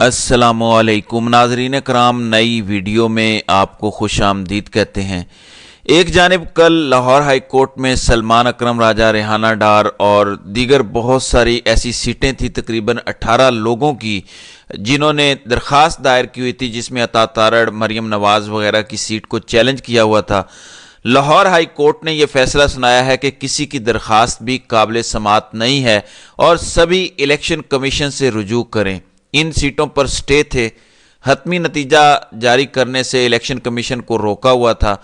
السلام علیکم ناظرین کرام، نئی ویڈیو میں آپ کو خوش آمدید کہتے ہیں۔ ایک جانب کل لاہور ہائی کورٹ میں سلمان اکرم راجہ، ریحانہ ڈار اور دیگر بہت ساری ایسی سیٹیں تھیں، تقریباً 18 لوگوں کی، جنہوں نے درخواست دائر کی ہوئی تھی، جس میں عطا تارڑ، مریم نواز وغیرہ کی سیٹ کو چیلنج کیا ہوا تھا۔ لاہور ہائی کورٹ نے یہ فیصلہ سنایا ہے کہ کسی کی درخواست بھی قابل سماعت نہیں ہے اور سبھی الیکشن کمیشن سے رجوع کریں۔ ان سیٹوں پر سٹے تھے، حتمی نتیجہ جاری کرنے سے الیکشن کمیشن کو روکا ہوا تھا۔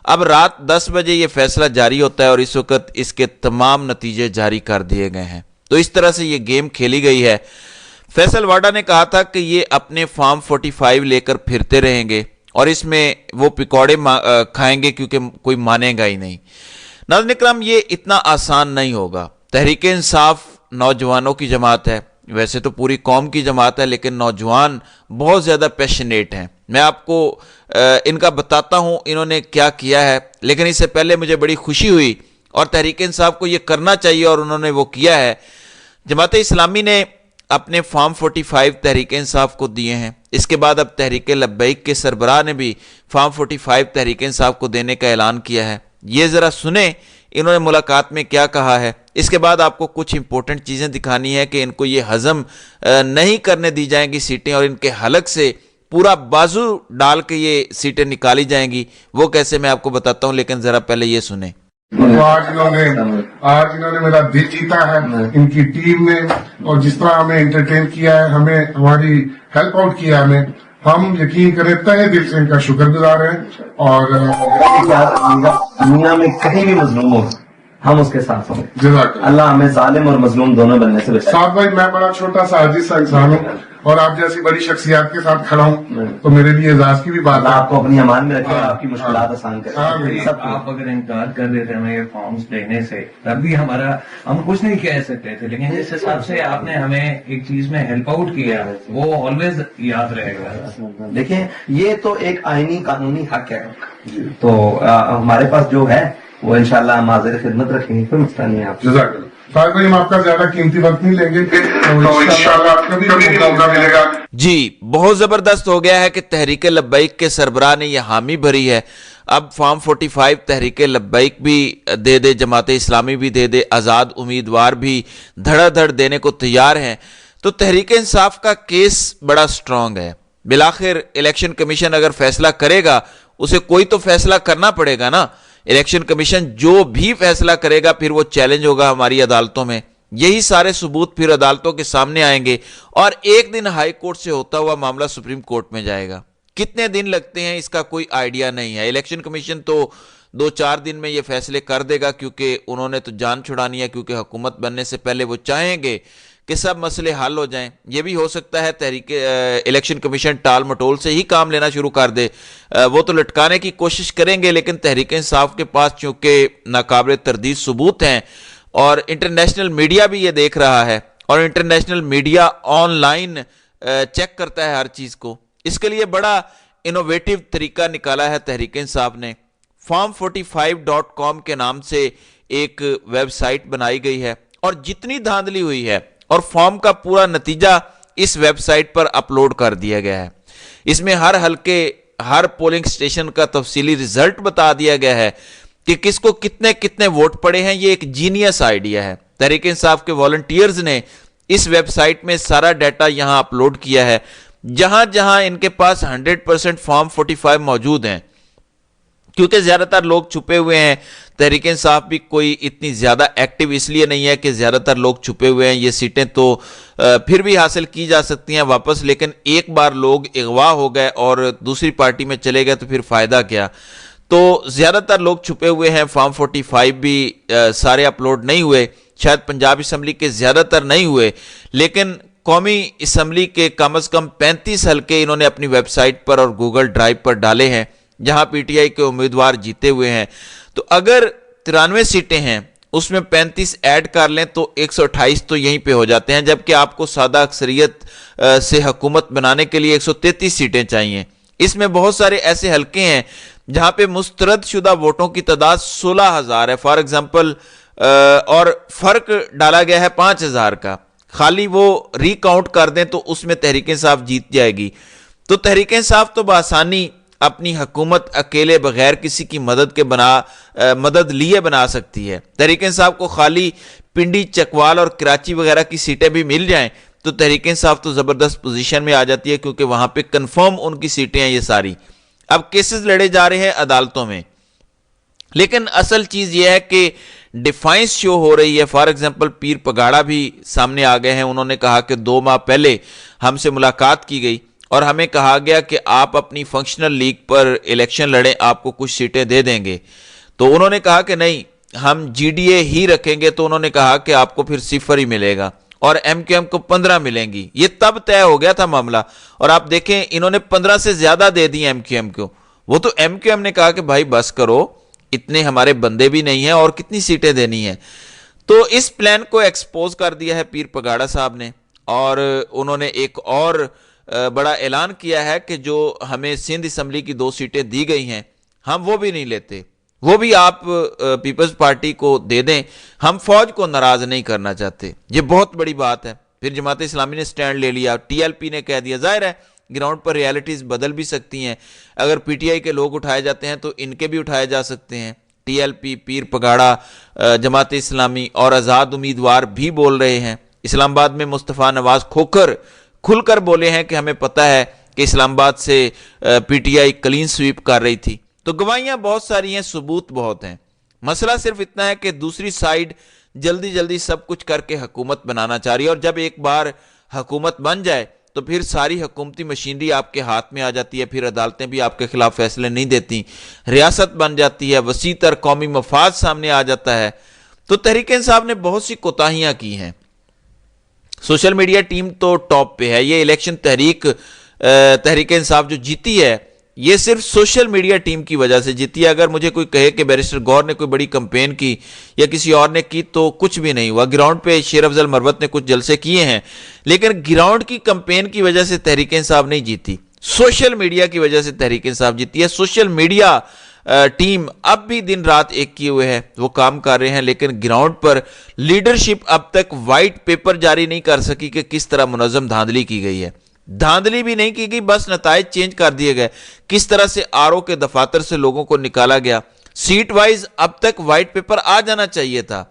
اب رات 10 بجے یہ فیصلہ جاری ہوتا ہے اور اس وقت اس کے تمام نتیجے جاری کر دیے گئے ہیں۔ تو اس طرح سے یہ گیم کھیلی گئی ہے۔ فیصل واڈا نے کہا تھا کہ یہ اپنے فارم 45 لے کر پھرتے رہیں گے اور اس میں وہ پکوڑے کھائیں گے کیونکہ کوئی مانے گا ہی نہیں۔ ناظرین اکرام، یہ اتنا آسان نہیں ہوگا۔ تحریک انصاف نوجوانوں کی جماعت ہے، ویسے تو پوری قوم کی جماعت ہے، لیکن نوجوان بہت زیادہ پیشنیٹ ہیں۔ میں آپ کو ان کا بتاتا ہوں انہوں نے کیا کیا ہے، لیکن اس سے پہلے مجھے بڑی خوشی ہوئی اور تحریک انصاف کو یہ کرنا چاہیے اور انہوں نے وہ کیا ہے۔ جماعت اسلامی نے اپنے فارم 45 تحریک انصاف کو دیے ہیں۔ اس کے بعد اب تحریک لبیک کے سربراہ نے بھی فارم 45 تحریک انصاف کو دینے کا اعلان کیا ہے۔ یہ ذرا سنیں انہوں نے ملاقات میں کیا کہا ہے۔ اس کے بعد آپ کو کچھ امپورٹنٹ چیزیں دکھانی ہے کہ ان کو یہ ہضم نہیں کرنے دی جائیں گی سیٹیں، اور ان کے حلق سے پورا بازو ڈال کے یہ سیٹیں نکالی جائیں گی۔ وہ کیسے میں آپ کو بتاتا ہوں، لیکن ذرا پہلے یہ سنیں۔ آج انہوں نے میرا دل جیتا ہے، ان کی ٹیم نے، اور جس طرح ہمیں انٹرٹین کیا ہے، ہمیں ہماری ہیلپ آؤٹ کیا ہمیں، ہم یقین کریں تہہ دل سے ان کا شکر گزار ہیں۔ اور دنیا میں کہیں بھی مظلوم ہو ہم اس کے ساتھ ہوں۔ جزاک اللہ۔ اللہ ہمیں ظالم اور مظلوم دونوں بننے سے بچائے۔ ساتھ بھائی، میں بڑا چھوٹا سا عاجز سا انسان ہوں اور آپ جیسی بڑی شخصیات کے ساتھ کھڑا ہوں، تو میرے لیے اعزاز کی بھی بات اللہ ہے۔ آپ کو اپنی امان میں رکھے اور آپ کی مشکلات آسان کرے۔ سب آپ اگر انکار کر دیتے ہمیں یہ فارمز دینے سے، تب بھی ہم کچھ نہیں کہہ سکتے تھے، لیکن جس حساب سے آپ نے ہمیں ایک چیز میں ہیلپ آؤٹ کیا وہ آلویز یاد رہے گا۔ دیکھیں، یہ تو ایک آئینی قانونی حق ہے، تو ہمارے پاس جو ہے وہ انشاءاللہ ہم حاضر خدمت رکھیں گے، کوئی مسئلہ نہیں ہے آپ۔ جزاک اللہ۔ فائد بھائی، ہم آپ کا زیادہ قیمتی وقت نہیں لیں گے، تو انشاءاللہ آپ کبھی موقع ملے گا۔ جی، بہت زبردست ہو گیا ہے کہ تحریک لبیک کے سربراہ نے یہ حامی بھری ہے۔ اب فارم 45 تحریک لبیک بھی دے دے، جماعت اسلامی بھی دے دے، آزاد امیدوار بھی دھڑا دھڑ دینے کو تیار ہیں، تو تحریک انصاف کا کیس بڑا سٹرونگ ہے۔ بالآخر الیکشن کمیشن اگر فیصلہ کرے گا، اسے کوئی تو فیصلہ کرنا پڑے گا نا۔ الیکشن کمیشن جو بھی فیصلہ کرے گا پھر وہ چیلنج ہوگا ہماری عدالتوں میں۔ یہی سارے ثبوت پھر عدالتوں کے سامنے آئیں گے اور ایک دن ہائی کورٹ سے ہوتا ہوا معاملہ سپریم کورٹ میں جائے گا۔ کتنے دن لگتے ہیں اس کا کوئی آئیڈیا نہیں ہے۔ الیکشن کمیشن تو 2-4 دن میں یہ فیصلے کر دے گا، کیونکہ انہوں نے تو جان چھڑانی ہے، کیونکہ حکومت بننے سے پہلے وہ چاہیں گے کہ سب مسئلے حل ہو جائیں۔ یہ بھی ہو سکتا ہے تحریک الیکشن کمیشن ٹال مٹول سے ہی کام لینا شروع کر دے، وہ تو لٹکانے کی کوشش کریں گے، لیکن تحریک انصاف کے پاس چونکہ ناقابل تردید ثبوت ہیں اور انٹرنیشنل میڈیا بھی یہ دیکھ رہا ہے، اور international media on line check کرتا ہے ہر چیز کو، اس کے لیے بڑا انوویٹو طریقہ نکالا ہے تحریک انصاف نے۔ farm45.com کے نام سے ایک ویب سائٹ بنائی گئی ہے اور جتنی دھاندلی ہوئی ہے، اور فارم کا پورا نتیجہ اس ویب سائٹ پر اپلوڈ کر دیا گیا ہے۔ اس میں ہر حلقے، ہر پولنگ سٹیشن کا تفصیلی رزلٹ بتا دیا گیا ہے کہ کس کو کتنے کتنے ووٹ پڑے ہیں۔ یہ ایک جینیس آئیڈیا ہے۔ تحریک انصاف کے والنٹیئرز نے اس ویب سائٹ میں سارا ڈیٹا یہاں اپلوڈ کیا ہے، جہاں جہاں ان کے پاس 100% فارم 45 موجود ہیں، کیونکہ زیادہ تر لوگ چھپے ہوئے ہیں۔ تحریک انصاف بھی کوئی اتنی زیادہ ایکٹیو اس لیے نہیں ہے کہ زیادہ تر لوگ چھپے ہوئے ہیں۔ یہ سیٹیں تو پھر بھی حاصل کی جا سکتی ہیں واپس، لیکن ایک بار لوگ اغوا ہو گئے اور دوسری پارٹی میں چلے گئے تو پھر فائدہ کیا۔ تو زیادہ تر لوگ چھپے ہوئے ہیں۔ فارم 45 بھی سارے اپلوڈ نہیں ہوئے، شاید پنجاب اسمبلی کے زیادہ تر نہیں ہوئے، لیکن قومی اسمبلی کے کم از کم 35 حلقے انہوں نے اپنی ویب سائٹ پر اور گوگل ڈرائیو پر ڈالے ہیں، جہاں پی ٹی آئی کے امیدوار جیتے ہوئے ہیں۔ تو اگر 93 سیٹیں ہیں، اس میں 35 ایڈ کر لیں تو 128 تو یہیں پہ ہو جاتے ہیں، جبکہ آپ کو سادہ اکثریت سے حکومت بنانے کے لیے 133 سیٹیں چاہیے۔ اس میں بہت سارے ایسے حلقے ہیں جہاں پہ مسترد شدہ ووٹوں کی تعداد 16,000 ہے، فار ایگزامپل، اور فرق ڈالا گیا ہے 5,000 کا۔ خالی وہ ریکاؤنٹ کر دیں تو اس میں تحریک انصاف جیت جائے گی. تو تحریک انصاف تو بآسانی اپنی حکومت اکیلے بغیر کسی کی مدد لیے بنا سکتی ہے. تحریک انصاف کو خالی پنڈی، چکوال اور کراچی وغیرہ کی سیٹیں بھی مل جائیں تو تحریک انصاف تو زبردست پوزیشن میں آ جاتی ہے، کیونکہ وہاں پہ کنفرم ان کی سیٹیں ہیں یہ ساری. اب کیسز لڑے جا رہے ہیں عدالتوں میں، لیکن اصل چیز یہ ہے کہ ڈیفائنس شو ہو رہی ہے. فار ایگزامپل پیر پگاڑا بھی سامنے آ گئے ہیں. انہوں نے کہا کہ 2 ماہ پہلے ہم سے ملاقات کی گئی اور ہمیں کہا گیا کہ آپ اپنی فنکشنل لیگ پر الیکشن لڑیں، آپ کو کچھ سیٹیں دے دیں گے. تو انہوں نے کہا کہ نہیں، ہم جی ڈی اے ہی رکھیں گے. تو انہوں نے کہا کہ آپ کو پھر 0 ہی ملے گا اور ایم کیو ایم کو 15 ملیں گی. یہ تب طے ہو گیا تھا معاملہ، اور آپ دیکھیں انہوں نے 15 سے زیادہ دے دی ایم کیو ایم کو. وہ تو ایم کیو ایم نے کہا کہ بھائی بس کرو، اتنے ہمارے بندے بھی نہیں ہیں اور کتنی سیٹیں دینی ہیں. تو اس پلان کو ایکسپوز کر دیا ہے پیر پگاڑا صاحب نے، اور انہوں نے ایک اور بڑا اعلان کیا ہے کہ جو ہمیں سندھ اسمبلی کی 2 سیٹیں دی گئی ہیں ہم وہ بھی نہیں لیتے، وہ بھی آپ پیپلز پارٹی کو دے دیں، ہم فوج کو ناراض نہیں کرنا چاہتے. یہ بہت بڑی بات ہے. پھر جماعت اسلامی نے سٹینڈ لے لیا، ٹی ایل پی نے کہہ دیا. ظاہر ہے گراؤنڈ پر ریالٹیز بدل بھی سکتی ہیں، اگر پی ٹی آئی کے لوگ اٹھائے جاتے ہیں تو ان کے بھی اٹھائے جا سکتے ہیں. ٹی ایل پی، پیر پگاڑا، جماعت اسلامی اور آزاد امیدوار بھی بول رہے ہیں. اسلام آباد میں مصطفیٰ نواز کھل کر بولے ہیں کہ ہمیں پتہ ہے کہ اسلام آباد سے P T I clean sweep کر رہی تھی. تو گواہیاں بہت ساری ہیں، ثبوت بہت ہیں. مسئلہ صرف اتنا ہے کہ دوسری سائیڈ جلدی سب کچھ کر کے حکومت بنانا چاہ رہی ہے، اور جب ایک بار حکومت بن جائے تو پھر ساری حکومتی مشینری آپ کے ہاتھ میں آ جاتی ہے. پھر عدالتیں بھی آپ کے خلاف فیصلے نہیں دیتی، ریاست بن جاتی ہے، وسیع تر قومی مفاد سامنے آ جاتا ہے. تو تحریک انصاف نے بہت سی کوتاہیاں کی ہیں. سوشل میڈیا ٹیم تو ٹاپ پہ ہے. یہ الیکشن تحریک انصاف جو جیتی ہے یہ صرف سوشل میڈیا ٹیم کی وجہ سے جیتی ہے. اگر مجھے کوئی کہے کہ بیرسٹر گور نے کوئی بڑی کمپین کی یا کسی اور نے کی تو کچھ بھی نہیں ہوا. گراؤنڈ پہ شیر افضل مروت نے کچھ جلسے کیے ہیں، لیکن گراؤنڈ کی کمپین کی وجہ سے تحریک انصاف نہیں جیتی، سوشل میڈیا کی وجہ سے تحریک انصاف جیتی ہے. سوشل میڈیا ٹیم اب بھی دن رات ایک کیے ہوئے ہے، وہ کام کر رہے ہیں، لیکن گراؤنڈ پر لیڈرشپ اب تک وائٹ پیپر جاری نہیں کر سکی کہ کس طرح منظم دھاندلی کی گئی ہے. دھاندلی بھی نہیں کی گئی، بس نتائج چینج کر دیے گئے. کس طرح سے آر او کے دفاتر سے لوگوں کو نکالا گیا. سیٹ وائز اب تک وائٹ پیپر آ جانا چاہیے تھا.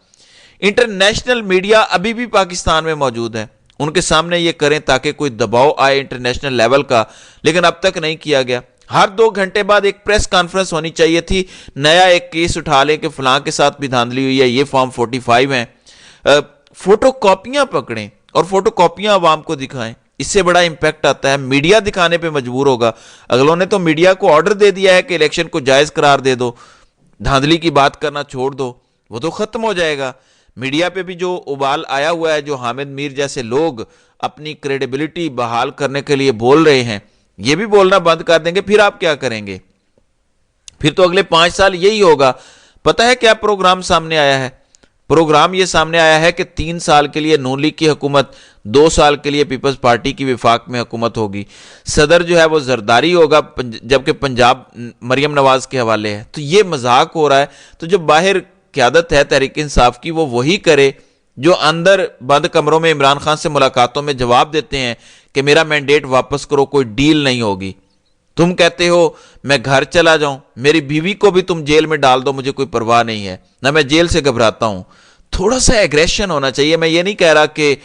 انٹرنیشنل میڈیا ابھی بھی پاکستان میں موجود ہے، ان کے سامنے یہ کریں تاکہ کوئی دباؤ آئے انٹرنیشنل لیول کا، لیکن اب تک نہیں کیا گیا. ہر 2 گھنٹے بعد ایک پریس کانفرنس ہونی چاہیے تھی، نیا ایک کیس اٹھا لیں کہ فلاں کے ساتھ بھی دھاندلی ہوئی ہے، یہ فارم 45 ہیں. فوٹو کاپیاں پکڑیں اور فوٹو کاپیاں عوام کو دکھائیں، اس سے بڑا امپیکٹ آتا ہے. میڈیا دکھانے پہ مجبور ہوگا. اگلوں نے تو میڈیا کو آرڈر دے دیا ہے کہ الیکشن کو جائز قرار دے دو، دھاندلی کی بات کرنا چھوڑ دو، وہ تو ختم ہو جائے گا. میڈیا پہ بھی جو ابال آیا ہوا ہے، جو حامد میر جیسے لوگ اپنی کریڈیبلٹی بحال کرنے کے لیے بول رہے ہیں، یہ بھی بولنا بند کر دیں گے. پھر آپ کیا کریں گے؟ پھر تو اگلے 5 سال یہی ہوگا. پتہ ہے کیا پروگرام سامنے آیا ہے؟ پروگرام یہ سامنے آیا ہے کہ 3 سال کے لیے نون لیگ کی حکومت، 2 سال کے لیے پیپلز پارٹی کی وفاق میں حکومت ہوگی. صدر جو ہے وہ زرداری ہوگا، جبکہ پنجاب مریم نواز کے حوالے ہے. تو یہ مذاق ہو رہا ہے. تو جو باہر قیادت ہے تحریک انصاف کی، وہ وہی کرے جو اندر بند کمروں میں عمران خان سے ملاقاتوں میں جواب دیتے ہیں کہ میرا مینڈیٹ واپس کرو، کوئی ڈیل نہیں ہوگی. تم کہتے ہو میں گھر چلا جاؤں، میری بیوی کو بھی تم جیل میں ڈال دو، مجھے کوئی پرواہ نہیں ہے، نہ میں جیل سے گھبراتا ہوں. تھوڑا سا ایگریشن ہونا چاہیے. میں یہ نہیں کہہ رہا کہ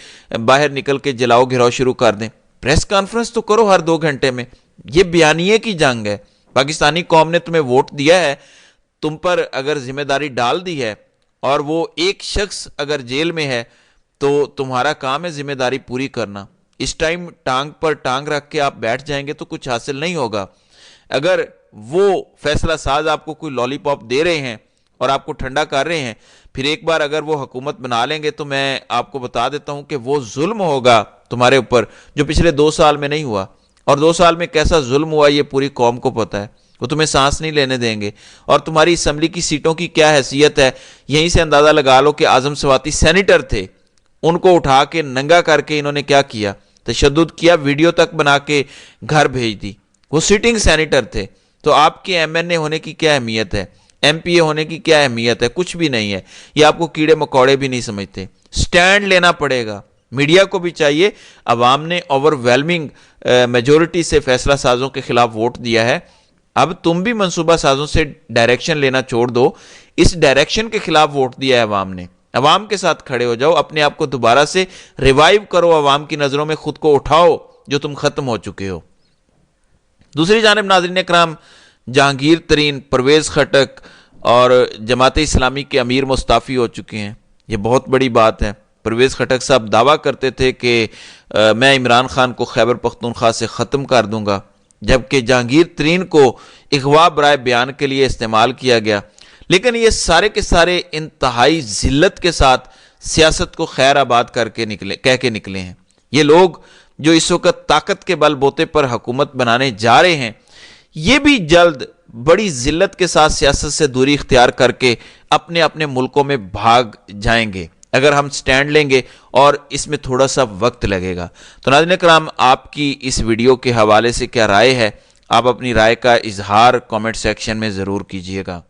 باہر نکل کے جلاؤ گھراؤ شروع کر دیں، پریس کانفرنس تو کرو ہر 2 گھنٹے میں. یہ بیانیے کی جنگ ہے. پاکستانی قوم نے تمہیں ووٹ دیا ہے، تم پر اگر ذمہ داری ڈال دی ہے اور وہ ایک شخص اگر جیل میں ہے تو تمہارا کام ہے ذمہ داری پوری کرنا. اس ٹائم ٹانگ پر ٹانگ رکھ کے آپ بیٹھ جائیں گے تو کچھ حاصل نہیں ہوگا. اگر وہ فیصلہ ساز آپ کو کوئی لالی پاپ دے رہے ہیں اور آپ کو ٹھنڈا کر رہے ہیں، پھر ایک بار اگر وہ حکومت بنا لیں گے تو میں آپ کو بتا دیتا ہوں کہ وہ ظلم ہوگا تمہارے اوپر جو پچھلے 2 سال میں نہیں ہوا. اور 2 سال میں کیسا ظلم ہوا یہ پوری قوم کو پتہ ہے. وہ تمہیں سانس نہیں لینے دیں گے. اور تمہاری اسمبلی کی سیٹوں کی کیا حیثیت ہے یہیں سے اندازہ لگا لو کہ اعظم سواتی سینیٹر تھے، ان کو اٹھا کے ننگا کر کے انہوں نے کیا کیا، تشدد کیا، ویڈیو تک بنا کے گھر بھیج دی. وہ سٹنگ سینیٹر تھے. تو آپ کے ایم این اے ہونے کی کیا اہمیت ہے، ایم پی اے ہونے کی کیا اہمیت ہے؟ کچھ بھی نہیں ہے. یہ آپ کو کیڑے مکوڑے بھی نہیں سمجھتے. سٹینڈ لینا پڑے گا. میڈیا کو بھی چاہیے، عوام نے اوور ویلمنگ میجورٹی سے فیصلہ سازوں کے خلاف ووٹ دیا ہے، اب تم بھی منصوبہ سازوں سے ڈائریکشن لینا چھوڑ دو، اس ڈائریکشن کے خلاف ووٹ دیا ہے عوام نے، عوام کے ساتھ کھڑے ہو جاؤ، اپنے آپ کو دوبارہ سے ریوائیو کرو، عوام کی نظروں میں خود کو اٹھاؤ جو تم ختم ہو چکے ہو۔ دوسری جانب ناظرین اکرام، جہانگیر ترین، پرویز خٹک اور جماعت اسلامی کے امیر مستعفی ہو چکے ہیں، یہ بہت بڑی بات ہے۔ پرویز خٹک صاحب دعویٰ کرتے تھے کہ میں عمران خان کو خیبر پختونخوا سے ختم کر دوں گا، جبکہ جہانگیر ترین کو اغوا برائے بیان کے لیے استعمال کیا گیا، لیکن یہ سارے کے سارے انتہائی ذلت کے ساتھ سیاست کو خیر آباد کہہ کے نکلے ہیں۔ یہ لوگ جو اس وقت طاقت کے بل بوتے پر حکومت بنانے جا رہے ہیں، یہ بھی جلد بڑی ذلت کے ساتھ سیاست سے دوری اختیار کر کے اپنے اپنے ملکوں میں بھاگ جائیں گے اگر ہم سٹینڈ لیں گے، اور اس میں تھوڑا سا وقت لگے گا۔ تو ناظرین اکرام، آپ کی اس ویڈیو کے حوالے سے کیا رائے ہے؟ آپ اپنی رائے کا اظہار کامنٹ سیکشن میں ضرور کیجئے گا۔